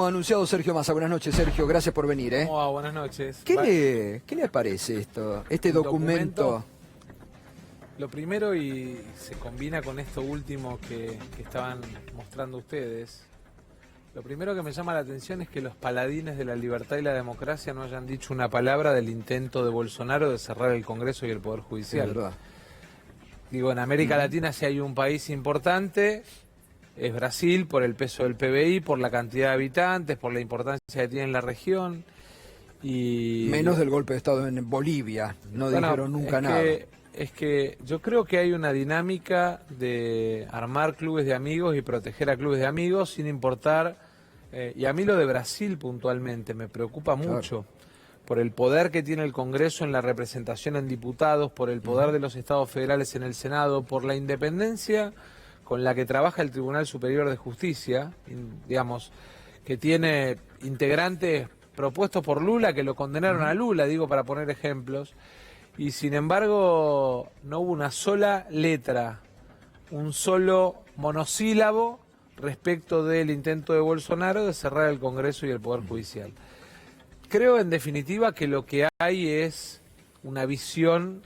anunciado Sergio Massa. Buenas noches, Sergio. Gracias por venir. ¿Cómo va? Buenas noches. ¿Qué le parece esto? Este documento. Lo primero, y se combina con esto último que estaban mostrando ustedes, lo primero que me llama la atención es que los paladines de la libertad y la democracia no hayan dicho una palabra del intento de Bolsonaro de cerrar el Congreso y el Poder Judicial. Es verdad. Digo, en América Latina si hay un país importante, es Brasil, por el peso del PBI, por la cantidad de habitantes, por la importancia que tiene en la región. Y menos del golpe de Estado en Bolivia. No dijeron nunca nada. Es que yo creo que hay una dinámica de armar clubes de amigos y proteger a clubes de amigos sin importar, y a mí lo de Brasil puntualmente me preocupa mucho, por el poder que tiene el Congreso en la representación en diputados, por el poder de los estados federales en el Senado, por la independencia con la que trabaja el Tribunal Superior de Justicia, digamos, que tiene integrantes propuestos por Lula que lo condenaron a Lula, digo, para poner ejemplos. Y sin embargo no hubo una sola letra, un solo monosílabo respecto del intento de Bolsonaro de cerrar el Congreso y el Poder Judicial. Creo en definitiva que lo que hay es una visión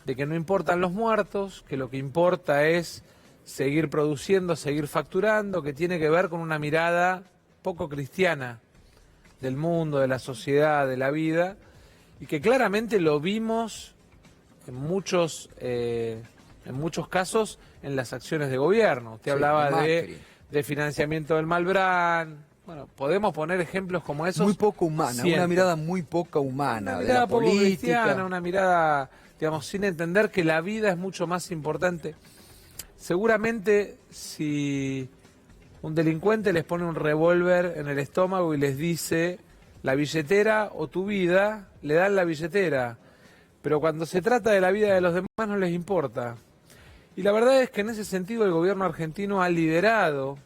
de que no importan los muertos, que lo que importa es seguir produciendo, seguir facturando, que tiene que ver con una mirada poco cristiana del mundo, de la sociedad, de la vida, y que claramente lo vimos en muchos casos en las acciones de gobierno. Usted hablaba de financiamiento del Malbrán. Bueno, podemos poner ejemplos como esos. Muy poco humana, una mirada muy poco humana. Una de mirada la poco política. cristiana, una mirada, digamos, sin entender que la vida es mucho más importante. Seguramente si un delincuente les pone un revólver en el estómago y les dice la billetera o tu vida, le dan la billetera. Pero cuando se trata de la vida de los demás no les importa. Y la verdad es que en ese sentido el gobierno argentino ha liderado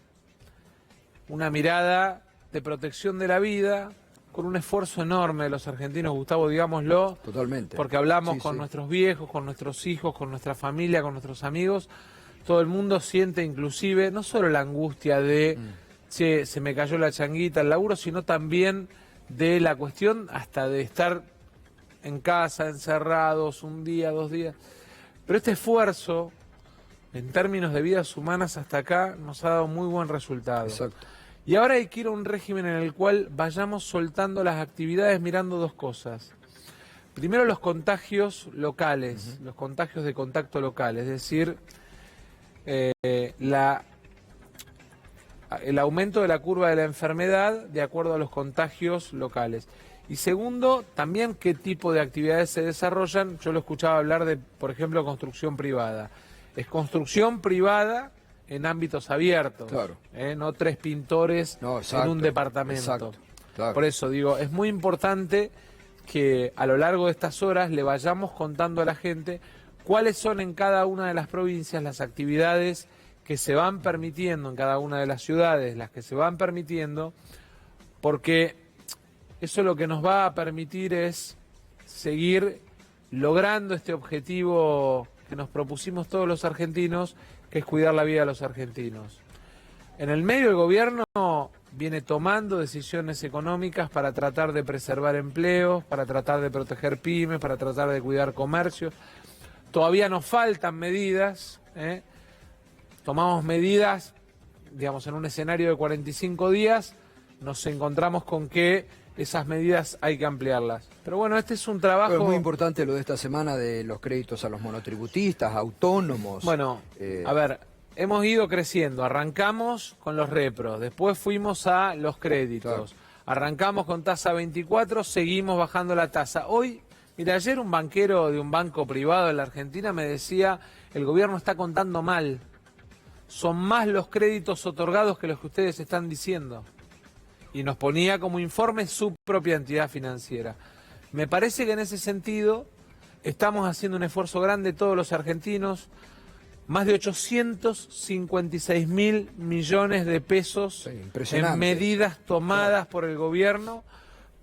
una mirada de protección de la vida con un esfuerzo enorme de los argentinos, Gustavo, digámoslo. Totalmente. Porque hablamos con nuestros viejos, con nuestros hijos, con nuestra familia, con nuestros amigos. Todo el mundo siente inclusive no solo la angustia de, che, se me cayó la changuita, el laburo, sino también de la cuestión hasta de estar en casa, encerrados, un día, 2 días. Pero este esfuerzo, en términos de vidas humanas hasta acá, nos ha dado muy buen resultado. Exacto. Y ahora hay que ir a un régimen en el cual vayamos soltando las actividades mirando 2 cosas. Primero, los contagios locales, los contagios de contacto local, es decir, el aumento de la curva de la enfermedad de acuerdo a los contagios locales. Y segundo, también qué tipo de actividades se desarrollan. Yo lo escuchaba hablar de, por ejemplo, construcción privada. Es construcción privada en ámbitos abiertos, claro. No 3 pintores en un departamento. Exacto, claro. Por eso digo, es muy importante que a lo largo de estas horas le vayamos contando a la gente cuáles son en cada una de las provincias las actividades que se van permitiendo en cada una de las ciudades, las que se van permitiendo, porque eso lo que nos va a permitir es seguir logrando este objetivo que nos propusimos todos los argentinos, que es cuidar la vida de los argentinos. En el medio, el gobierno viene tomando decisiones económicas para tratar de preservar empleos, para tratar de proteger pymes, para tratar de cuidar comercios. Todavía nos faltan medidas, tomamos medidas, digamos, en un escenario de 45 días, nos encontramos con que esas medidas hay que ampliarlas. Pero bueno, este es un trabajo... Pero es muy importante lo de esta semana de los créditos a los monotributistas, autónomos. Bueno, a ver, hemos ido creciendo, arrancamos con los repros, después fuimos a los créditos, arrancamos con tasa 24, seguimos bajando la tasa. Hoy, mira, ayer un banquero de un banco privado en la Argentina me decía, el gobierno está contando mal, son más los créditos otorgados que los que ustedes están diciendo. Y nos ponía como informe su propia entidad financiera. Me parece que en ese sentido estamos haciendo un esfuerzo grande todos los argentinos, más de 856.000 millones de pesos en medidas tomadas por el gobierno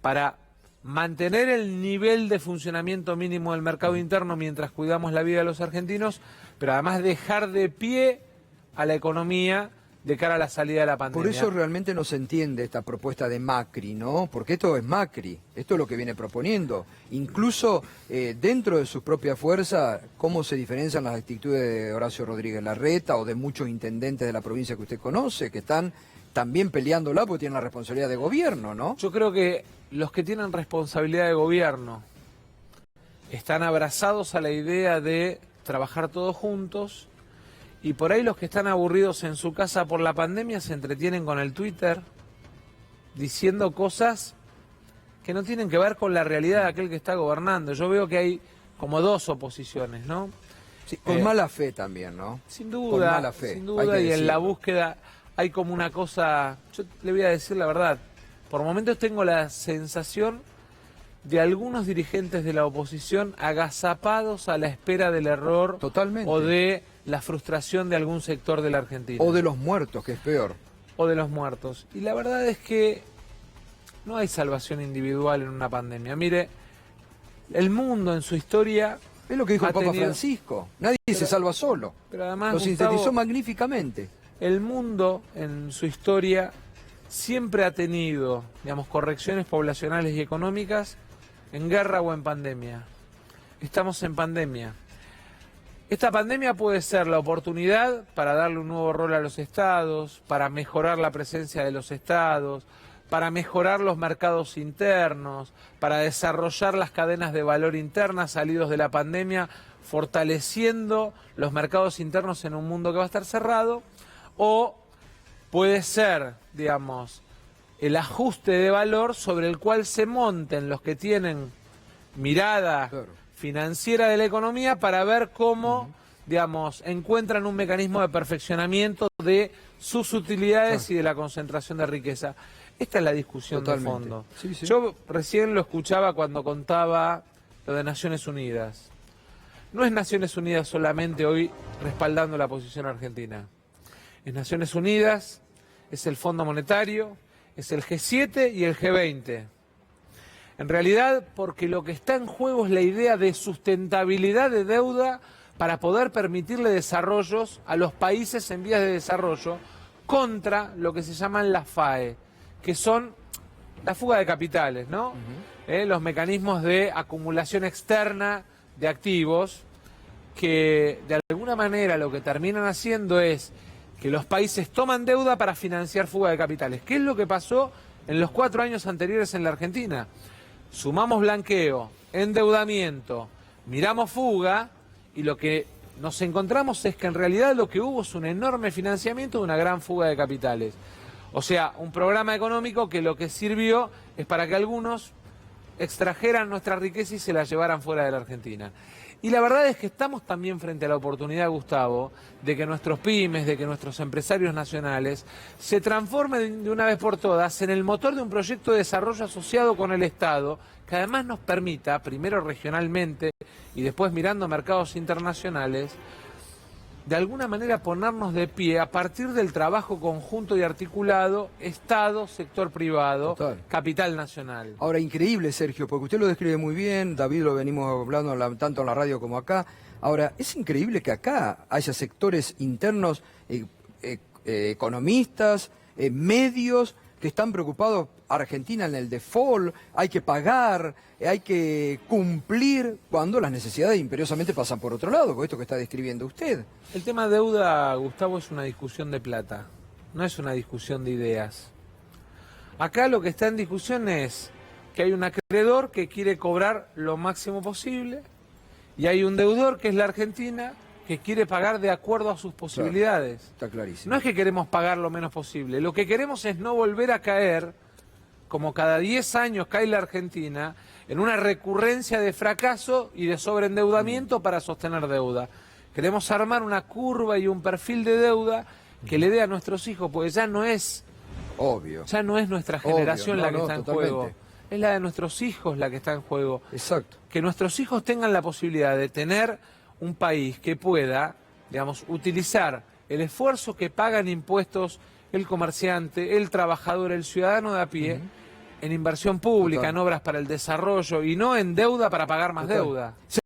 para mantener el nivel de funcionamiento mínimo del mercado interno mientras cuidamos la vida de los argentinos, pero además dejar de pie a la economía de cara a la salida de la pandemia. Por eso realmente no se entiende esta propuesta de Macri, ¿no? Porque esto es Macri, esto es lo que viene proponiendo. Incluso dentro de su propia fuerza, cómo se diferencian las actitudes de Horacio Rodríguez Larreta o de muchos intendentes de la provincia que usted conoce, que están también peleándola porque tienen la responsabilidad de gobierno, ¿no? Yo creo que los que tienen responsabilidad de gobierno están abrazados a la idea de trabajar todos juntos, y por ahí los que están aburridos en su casa por la pandemia se entretienen con el Twitter diciendo cosas que no tienen que ver con la realidad de aquel que está gobernando. Yo veo que hay como dos oposiciones, ¿no? Sí, con mala fe también, ¿no? Sin duda, con mala fe, sin duda, y en la búsqueda hay como una cosa, yo le voy a decir la verdad, por momentos tengo la sensación de algunos dirigentes de la oposición agazapados a la espera del error. Totalmente. O de la frustración de algún sector de la Argentina. O de los muertos, que es peor. O de los muertos. Y la verdad es que no hay salvación individual en una pandemia. Mire, el mundo en su historia... Es lo que dijo el Papa Francisco. Nadie se salva solo. Pero además, lo Gustavo, sintetizó magníficamente. El mundo en su historia siempre ha tenido, digamos, correcciones poblacionales y económicas en guerra o en pandemia. Estamos en pandemia. Esta pandemia puede ser la oportunidad para darle un nuevo rol a los estados, para mejorar la presencia de los estados, para mejorar los mercados internos, para desarrollar las cadenas de valor internas salidos de la pandemia, fortaleciendo los mercados internos en un mundo que va a estar cerrado, o puede ser, digamos, el ajuste de valor sobre el cual se monten los que tienen mirada financiera de la economía para ver cómo, digamos, encuentran un mecanismo de perfeccionamiento de sus utilidades y de la concentración de riqueza. Esta es la discusión de fondo. Sí, sí. Yo recién lo escuchaba cuando contaba lo de Naciones Unidas. No es Naciones Unidas solamente hoy respaldando la posición argentina. Es Naciones Unidas, es el Fondo Monetario, es el G7 y el G20. En realidad, porque lo que está en juego es la idea de sustentabilidad de deuda para poder permitirle desarrollos a los países en vías de desarrollo contra lo que se llaman las FAE, que son la fuga de capitales, ¿no? Los mecanismos de acumulación externa de activos que de alguna manera lo que terminan haciendo es que los países toman deuda para financiar fuga de capitales. ¿Qué es lo que pasó en los 4 años anteriores en la Argentina? Sumamos blanqueo, endeudamiento, miramos fuga y lo que nos encontramos es que en realidad lo que hubo es un enorme financiamiento de una gran fuga de capitales. O sea, un programa económico que lo que sirvió es para que algunos extrajeran nuestra riqueza y se la llevaran fuera de la Argentina. Y la verdad es que estamos también frente a la oportunidad, Gustavo, de que nuestros pymes, de que nuestros empresarios nacionales se transformen de una vez por todas en el motor de un proyecto de desarrollo asociado con el Estado, que además nos permita, primero regionalmente y después mirando mercados internacionales, de alguna manera ponernos de pie a partir del trabajo conjunto y articulado, Estado, sector privado, capital nacional. Ahora, increíble, Sergio, porque usted lo describe muy bien, David lo venimos hablando tanto en la radio como acá. Ahora, es increíble que acá haya sectores internos, economistas, medios, que están preocupados. Argentina en el default, hay que pagar, hay que cumplir, cuando las necesidades imperiosamente pasan por otro lado, con esto que está describiendo usted. El tema deuda, Gustavo, es una discusión de plata, no es una discusión de ideas. Acá lo que está en discusión es que hay un acreedor que quiere cobrar lo máximo posible y hay un deudor, que es la Argentina, que quiere pagar de acuerdo a sus posibilidades. Claro, está clarísimo. No es que queremos pagar lo menos posible, lo que queremos es no volver a caer, como cada 10 años cae la Argentina, en una recurrencia de fracaso y de sobreendeudamiento para sostener deuda. Queremos armar una curva y un perfil de deuda que le dé a nuestros hijos, porque ya no es obvio, ya no es nuestra generación la que está en totalmente. juego, es la de nuestros hijos la que está en juego. Exacto. Que nuestros hijos tengan la posibilidad de tener un país que pueda, digamos, utilizar el esfuerzo que pagan impuestos el comerciante, el trabajador, el ciudadano de a pie, en inversión pública, en obras para el desarrollo y no en deuda para pagar más deuda.